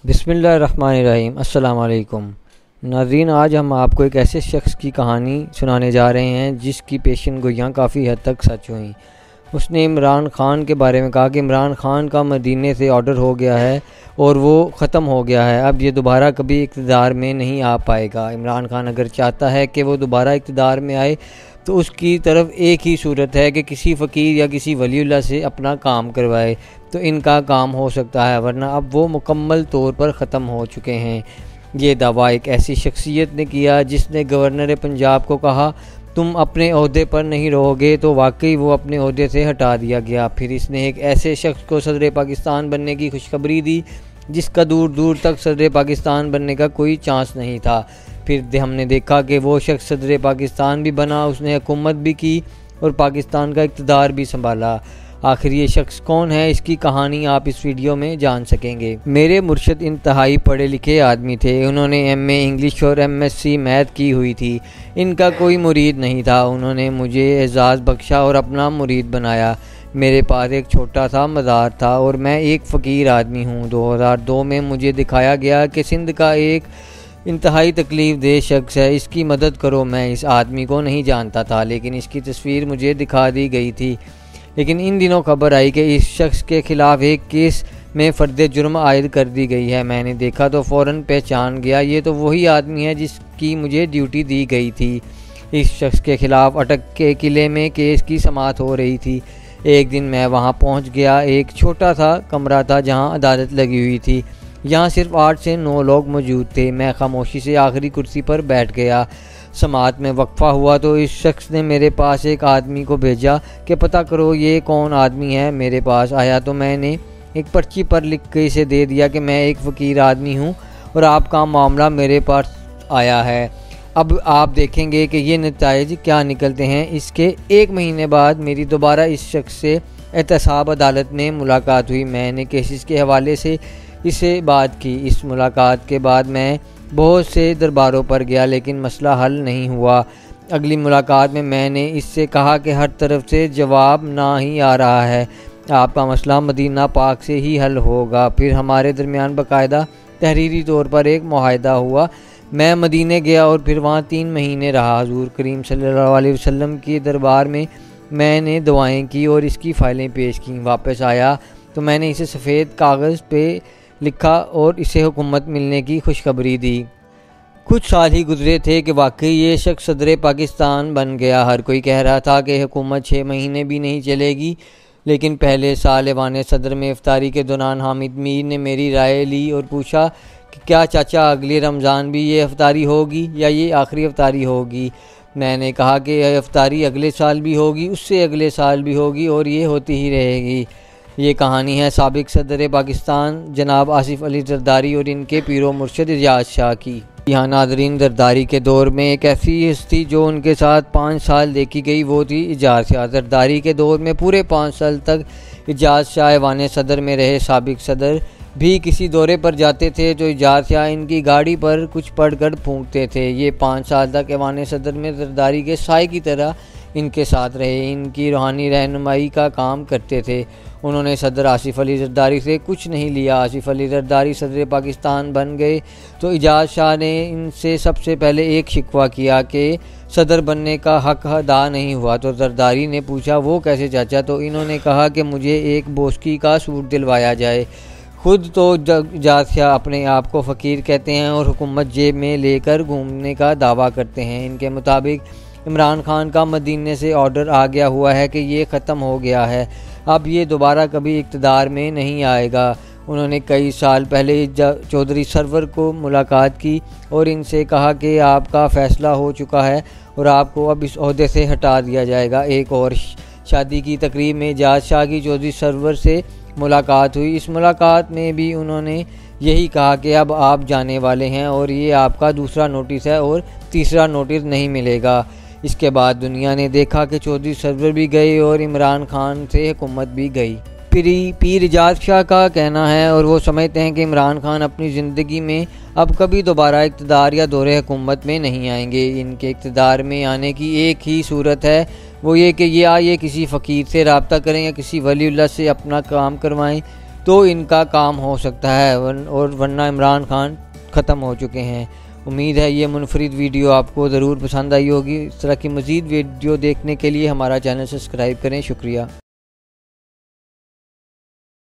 بسم اللہ الرحمن الرحیم۔ السلام علیکم ناظرین، آج ہم آپ کو ایک ایسے شخص کی کہانی سنانے جا رہے ہیں جس کی پیشن گوئیاں کافی حد تک سچ ہوئیں۔ اس نے عمران خان کے بارے میں کہا کہ عمران خان کا مدینے سے آرڈر ہو گیا ہے اور وہ ختم ہو گیا ہے، اب یہ دوبارہ کبھی اقتدار میں نہیں آ پائے گا۔ عمران خان اگر چاہتا ہے کہ وہ دوبارہ اقتدار میں آئے تو اس کی طرف ایک ہی صورت ہے کہ کسی فقیر یا کسی ولی اللہ سے اپنا کام کروائے تو ان کا کام ہو سکتا ہے، ورنہ اب وہ مکمل طور پر ختم ہو چکے ہیں۔ یہ دعویٰ ایک ایسی شخصیت نے کیا جس نے گورنر پنجاب کو کہا تم اپنے عہدے پر نہیں رہو گے، تو واقعی وہ اپنے عہدے سے ہٹا دیا گیا۔ پھر اس نے ایک ایسے شخص کو صدر پاکستان بننے کی خوشخبری دی جس کا دور دور تک صدر پاکستان بننے کا کوئی چانس نہیں تھا۔ پھر ہم نے دیکھا کہ وہ شخص صدر پاکستان بھی بنا، اس نے حکومت بھی کی اور پاکستان کا اقتدار بھی سنبھالا۔ آخر یہ شخص کون ہے، اس کی کہانی آپ اس ویڈیو میں جان سکیں گے۔ میرے مرشد انتہائی پڑھے لکھے آدمی تھے، انہوں نے ایم اے انگلش اور ایم ایس سی میتھ کی ہوئی تھی۔ ان کا کوئی مرید نہیں تھا، انہوں نے مجھے اعزاز بخشا اور اپنا مرید بنایا۔ میرے پاس ایک چھوٹا سا مزار تھا اور میں ایک فقیر آدمی ہوں۔ 2002 میں مجھے دکھایا گیا کہ سندھ کا ایک انتہائی تکلیف دہ شخص ہے، اس کی مدد کرو۔ میں اس آدمی کو نہیں جانتا تھا، لیکن اس کی تصویر مجھے دکھا دی گئی تھی۔ لیکن ان دنوں خبر آئی کہ اس شخص کے خلاف ایک کیس میں فرد جرم عائد کر دی گئی ہے۔ میں نے دیکھا تو فوراً پہچان گیا، یہ تو وہی آدمی ہے جس کی مجھے ڈیوٹی دی گئی تھی۔ اس شخص کے خلاف اٹک کے قلعے میں کیس کی سماعت ہو رہی تھی۔ ایک دن میں وہاں پہنچ گیا، ایک چھوٹا سا کمرہ تھا جہاں عدالت لگی ہوئی تھی۔ یہاں صرف 8 سے 9 لوگ موجود تھے۔ میں خاموشی سے آخری کرسی پر بیٹھ گیا۔ سماعت میں وقفہ ہوا تو اس شخص نے میرے پاس ایک آدمی کو بھیجا کہ پتہ کرو یہ کون آدمی ہے۔ میرے پاس آیا تو میں نے ایک پرچی پر لکھ کے اسے دے دیا کہ میں ایک فقیر آدمی ہوں اور آپ کا معاملہ میرے پاس آیا ہے، اب آپ دیکھیں گے کہ یہ نتائج کیا نکلتے ہیں۔ اس کے 1 مہینے بعد میری دوبارہ اس شخص سے احتساب عدالت میں ملاقات ہوئی۔ میں نے کیسز کے حوالے سے اسے بات کی۔ اس ملاقات کے بعد میں بہت سے درباروں پر گیا لیکن مسئلہ حل نہیں ہوا۔ اگلی ملاقات میں میں نے اس سے کہا کہ ہر طرف سے جواب نہ ہی آ رہا ہے، آپ کا مسئلہ مدینہ پاک سے ہی حل ہوگا۔ پھر ہمارے درمیان باقاعدہ تحریری طور پر ایک معاہدہ ہوا۔ میں مدینے گیا اور پھر وہاں 3 مہینے رہا۔ حضور کریم صلی اللہ علیہ وسلم کے دربار میں نے دعائیں کی اور اس کی فائلیں پیش کیں۔ واپس آیا تو میں نے اسے سفید کاغذ پہ لکھا اور اسے حکومت ملنے کی خوشخبری دی۔ کچھ سال ہی گزرے تھے کہ واقعی یہ شخص صدر پاکستان بن گیا۔ ہر کوئی کہہ رہا تھا کہ حکومت 6 مہینے بھی نہیں چلے گی، لیکن پہلے سال ایوان صدر میں افطاری کے دوران حامد میر نے میری رائے لی اور پوچھا کہ کیا چاچا اگلے رمضان بھی یہ افطاری ہوگی یا یہ آخری افطاری ہوگی؟ میں نے کہا کہ یہ افطاری اگلے سال بھی ہوگی، اس سے اگلے سال بھی ہوگی اور یہ ہوتی ہی رہے گی۔ یہ کہانی ہے سابق صدر پاکستان جناب آصف علی زرداری اور ان کے پیر و مرشد اجاز شاہ کی۔ یہاں ناظرین، زرداری کے دور میں ایک ایسی ہستی جو ان کے ساتھ 5 سال دیکھی گئی وہ تھی اجاز شاہ۔ زرداری کے دور میں پورے 5 سال تک اجاز شاہ ایوان صدر میں رہے۔ سابق صدر بھی کسی دورے پر جاتے تھے تو اجاز شاہ ان کی گاڑی پر کچھ پڑھ کر پھونکتے تھے۔ یہ 5 سال تک ایوان صدر میں زرداری کے سائے کی طرح ان کے ساتھ رہے، ان کی روحانی رہنمائی کا کام کرتے تھے۔ انہوں نے صدر آصف علی زرداری سے کچھ نہیں لیا۔ آصف علی زرداری صدر پاکستان بن گئے تو اجاز شاہ نے ان سے سب سے پہلے ایک شکوہ کیا کہ صدر بننے کا حق ادا نہیں ہوا۔ تو زرداری نے پوچھا وہ کیسے چاچا؟ تو انہوں نے کہا کہ مجھے ایک بوسکی کا سوٹ دلوایا جائے۔ خود تو اجاز شاہ اپنے آپ کو فقیر کہتے ہیں اور حکومت جیب میں لے کر گھومنے کا دعویٰ کرتے ہیں۔ ان کے مطابق عمران خان کا مدینے سے آرڈر آ گیا ہوا ہے کہ یہ ختم ہو گیا ہے، اب یہ دوبارہ کبھی اقتدار میں نہیں آئے گا۔ انہوں نے کئی سال پہلے چودھری سرور کو ملاقات کی اور ان سے کہا کہ آپ کا فیصلہ ہو چکا ہے اور آپ کو اب اس عہدے سے ہٹا دیا جائے گا۔ ایک اور شادی کی تقریب میں اجاز شاہ کی چودھری سرور سے ملاقات ہوئی۔ اس ملاقات میں بھی انہوں نے یہی کہا کہ اب آپ جانے والے ہیں اور یہ آپ کا دوسرا نوٹس ہے اور تیسرا نوٹس نہیں ملے گا۔ اس کے بعد دنیا نے دیکھا کہ چودھری سرور بھی گئے اور عمران خان سے حکومت بھی گئی۔ پیر اجاز شاہ کا کہنا ہے اور وہ سمجھتے ہیں کہ عمران خان اپنی زندگی میں اب کبھی دوبارہ اقتدار یا دور حکومت میں نہیں آئیں گے۔ ان کے اقتدار میں آنے کی ایک ہی صورت ہے، وہ یہ کہ یہ کسی فقیر سے رابطہ کریں یا کسی ولی اللہ سے اپنا کام کروائیں تو ان کا کام ہو سکتا ہے، اور ورنہ عمران خان ختم ہو چکے ہیں۔ امید ہے یہ منفرد ویڈیو آپ کو ضرور پسند آئی ہوگی۔ اس طرح کی مزید ویڈیو دیکھنے کے لیے ہمارا چینل سبسکرائب کریں۔ شکریہ۔